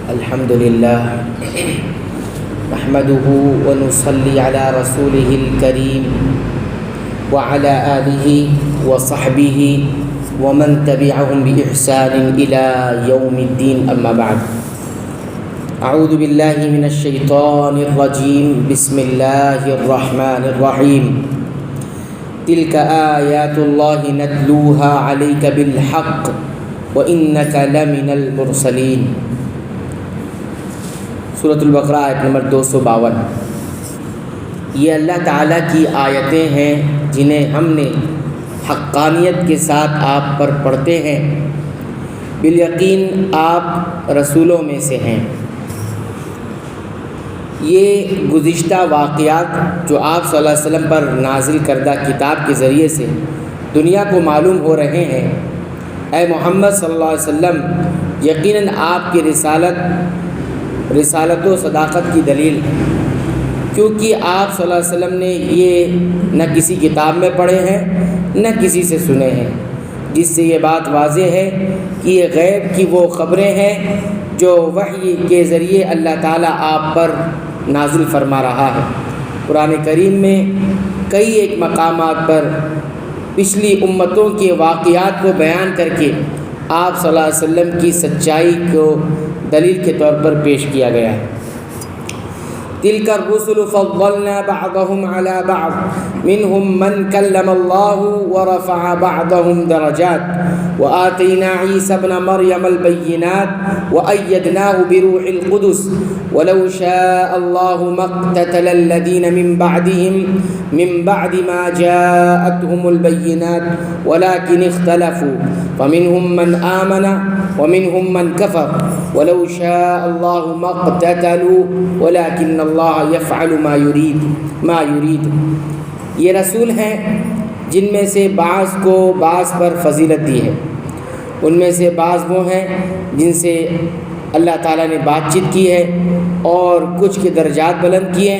الحمد لله نحمده ونصلي على رسوله الكريم وعلى آله وصحبه ومن تبعهم بإحسان إلى يوم الدين أما بعد أعوذ بالله من الشيطان الرجيم بسم الله الرحمن الرحيم تلك آيات الله نتلوها عليك بالحق وإنك لمن المرسلين۔ سورۃ البقرہ آیت نمبر 252۔ یہ اللہ تعالیٰ کی آیتیں ہیں جنہیں ہم نے حقانیت کے ساتھ آپ پر پڑھتے ہیں، بالیقین آپ رسولوں میں سے ہیں۔ یہ گزشتہ واقعات جو آپ صلی اللہ علیہ وسلم پر نازل کردہ کتاب کے ذریعے سے دنیا کو معلوم ہو رہے ہیں، اے محمد صلی اللہ علیہ وسلم یقیناً آپ کی رسالت و صداقت کی دلیل ہے، کیونکہ آپ صلی اللہ علیہ وسلم نے یہ نہ کسی کتاب میں پڑھے ہیں نہ کسی سے سنے ہیں، جس سے یہ بات واضح ہے کہ یہ غیب کی وہ خبریں ہیں جو وحی کے ذریعے اللہ تعالیٰ آپ پر نازل فرما رہا ہے۔ قرآن کریم میں کئی ایک مقامات پر پچھلی امتوں کے واقعات کو بیان کر کے آپ صلی اللہ علیہ وسلم کی سچائی کو دلیل کے طور پر پیش کیا گیا ہے۔ تلک الرسل فضلنا بعضهم على بعض منهم من كلم الله ورفع بعضهم درجات وآتينا عيسى ابن مريم البينات وأيدناه بروح القدس ولو شاء الله ما اقتتل الذين من بعد ما جاءتهم البينات ولكن اختلفوا فمنهم من آمن ومنهم من كفر ولو شاء الله ما اقتتلوا ولكن اللہ یفعل ما یرید۔ یہ رسول ہیں جن میں سے بعض کو بعض پر فضیلت دی ہے، ان میں سے بعض وہ ہیں جن سے اللہ تعالیٰ نے بات چیت کی ہے اور کچھ کے درجات بلند کیے،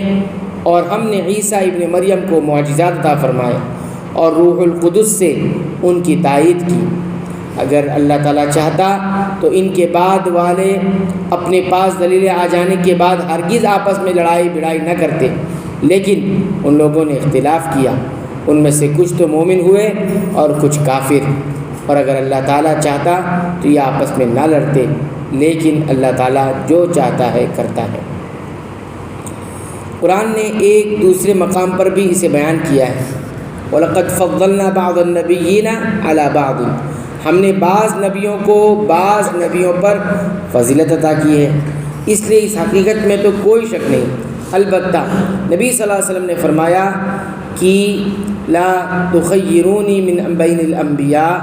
اور ہم نے عیسیٰ ابن مریم کو معجزات عطا فرمائے اور روح القدس سے ان کی تائید کی۔ اگر اللہ تعالیٰ چاہتا تو ان کے بعد والے اپنے پاس دلیلیں آ جانے کے بعد ہرگز آپس میں لڑائی بڑائی نہ کرتے، لیکن ان لوگوں نے اختلاف کیا، ان میں سے کچھ تو مومن ہوئے اور کچھ کافر، اور اگر اللہ تعالیٰ چاہتا تو یہ آپس میں نہ لڑتے، لیکن اللہ تعالیٰ جو چاہتا ہے کرتا ہے۔ قرآن نے ایک دوسرے مقام پر بھی اسے بیان کیا ہے، وَلَقَدْ فَضَّلْنَا بَعْضَ النَّبِيِّينَ عَلَى بَعْضٍ، ہم نے بعض نبیوں کو بعض نبیوں پر فضیلت عطا کی ہے۔ اس لیے اس حقیقت میں تو کوئی شک نہیں، البتہ نبی صلی اللہ علیہ وسلم نے فرمایا کہ لا تخیرونی من بین الانبیاء،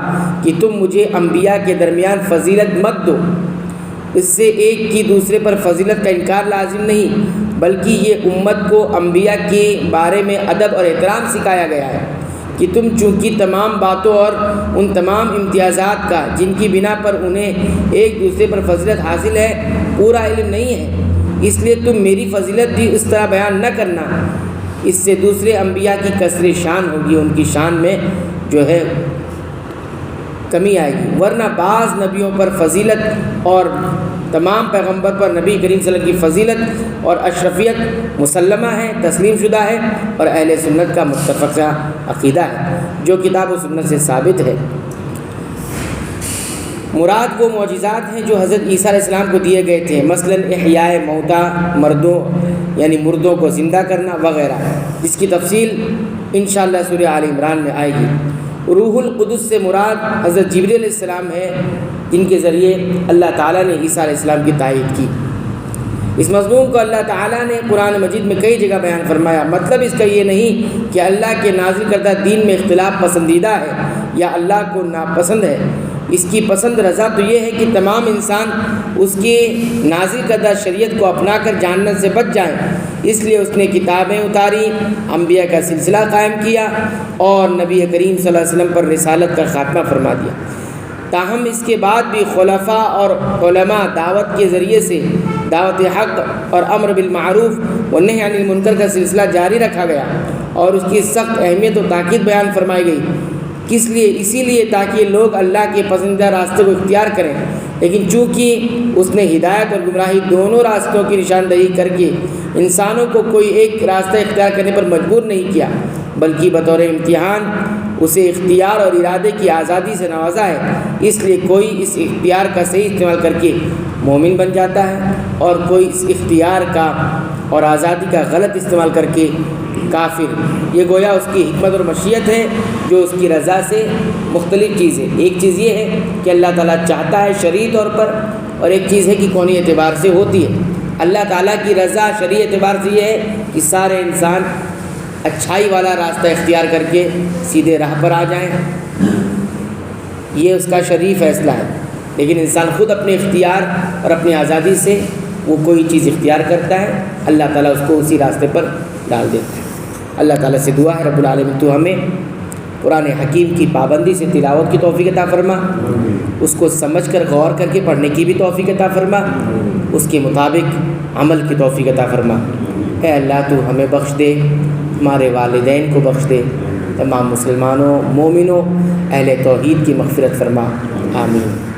کہ تم مجھے انبیاء کے درمیان فضیلت مت دو۔ اس سے ایک کی دوسرے پر فضیلت کا انکار لازم نہیں، بلکہ یہ امت کو انبیاء کے بارے میں ادب اور احترام سکھایا گیا ہے کہ تم چونکہ تمام باتوں اور ان تمام امتیازات کا جن کی بنا پر انہیں ایک دوسرے پر فضیلت حاصل ہے پورا علم نہیں ہے، اس لیے تم میری فضیلت بھی اس طرح بیان نہ کرنا، اس سے دوسرے انبیاء کی کثر شان ہوگی، ان کی شان میں جو ہے کمی آئے گی، ورنہ بعض نبیوں پر فضیلت اور تمام پیغمبر پر نبی کریم صلی اللہ علیہ وسلم کی فضیلت اور اشرفیت مسلمہ ہے، تسلیم شدہ ہے، اور اہل سنت کا متفقہ عقیدہ ہے جو کتاب و سنت سے ثابت ہے۔ مراد وہ معجزات ہیں جو حضرت عیسیٰ علیہ السلام کو دیے گئے تھے، مثلا احیاء موتا، مردوں کو زندہ کرنا وغیرہ، جس کی تفصیل انشاءاللہ سورہ آل عمران میں آئے گی۔ روح القدس سے مراد حضرت جبریل علیہ السلام ہے، جن کے ذریعے اللہ تعالیٰ نے عیسیٰ علیہ السلام کی تائید کی۔ اس مضمون کو اللہ تعالیٰ نے قرآن مجید میں کئی جگہ بیان فرمایا۔ مطلب اس کا یہ نہیں کہ اللہ کے نازل کردہ دین میں اختلاف پسندیدہ ہے یا اللہ کو ناپسند ہے، اس کی پسند رضا تو یہ ہے کہ تمام انسان اس کے نازل کردہ شریعت کو اپنا کر جہنم سے بچ جائیں، اس لیے اس نے کتابیں اتاری، انبیاء کا سلسلہ قائم کیا اور نبی کریم صلی اللہ علیہ وسلم پر رسالت کا خاتمہ فرما دیا۔ تاہم اس کے بعد بھی خلفاء اور علماء دعوت کے ذریعے سے دعوت حق اور امر بالمعروف والنہی عن المنکر کا سلسلہ جاری رکھا گیا اور اس کی سخت اہمیت و تاکید بیان فرمائی گئی۔ کس لیے؟ اسی لیے تاکہ لوگ اللہ کے پسندیدہ راستے کو اختیار کریں، لیکن چونکہ اس نے ہدایت اور گمراہی دونوں راستوں کی نشاندہی کر کے انسانوں کو کوئی ایک راستہ اختیار کرنے پر مجبور نہیں کیا، بلکہ بطور امتحان اسے اختیار اور ارادے کی آزادی سے نوازا ہے، اس لیے کوئی اس اختیار کا صحیح استعمال کر کے مومن بن جاتا ہے اور کوئی اس اختیار کا اور آزادی کا غلط استعمال کر کے کافر۔ یہ گویا اس کی حکمت اور مشیت ہے جو اس کی رضا سے مختلف چیز ہے۔ ایک چیز یہ ہے کہ اللہ تعالیٰ چاہتا ہے شرعی طور پر، اور ایک چیز ہے کہ کونی اعتبار سے ہوتی ہے۔ اللہ تعالیٰ کی رضا شرعی اعتبار سے یہ ہے کہ سارے انسان اچھائی والا راستہ اختیار کر کے سیدھے راہ پر آ جائیں، یہ اس کا شرعی فیصلہ ہے، لیکن انسان خود اپنے اختیار اور اپنی آزادی سے وہ کوئی چیز اختیار کرتا ہے، اللہ تعالیٰ اس کو اسی راستے پر ڈال دیتا ہے۔ اللہ تعالیٰ سے دعا ہے رب العالمین تو ہمیں قرآن حکیم کی پابندی سے تلاوت کی توفیق عطا فرما، اس کو سمجھ کر غور کر کے پڑھنے کی بھی توفیق عطا فرما، اس کے مطابق عمل کی توفیق عطا فرما۔ اے اللہ تو ہمیں بخش دے، ہمارے والدین کو بخش دے، تمام مسلمانوں، مومنوں، اہل توحید کی مغفرت فرما، آمین۔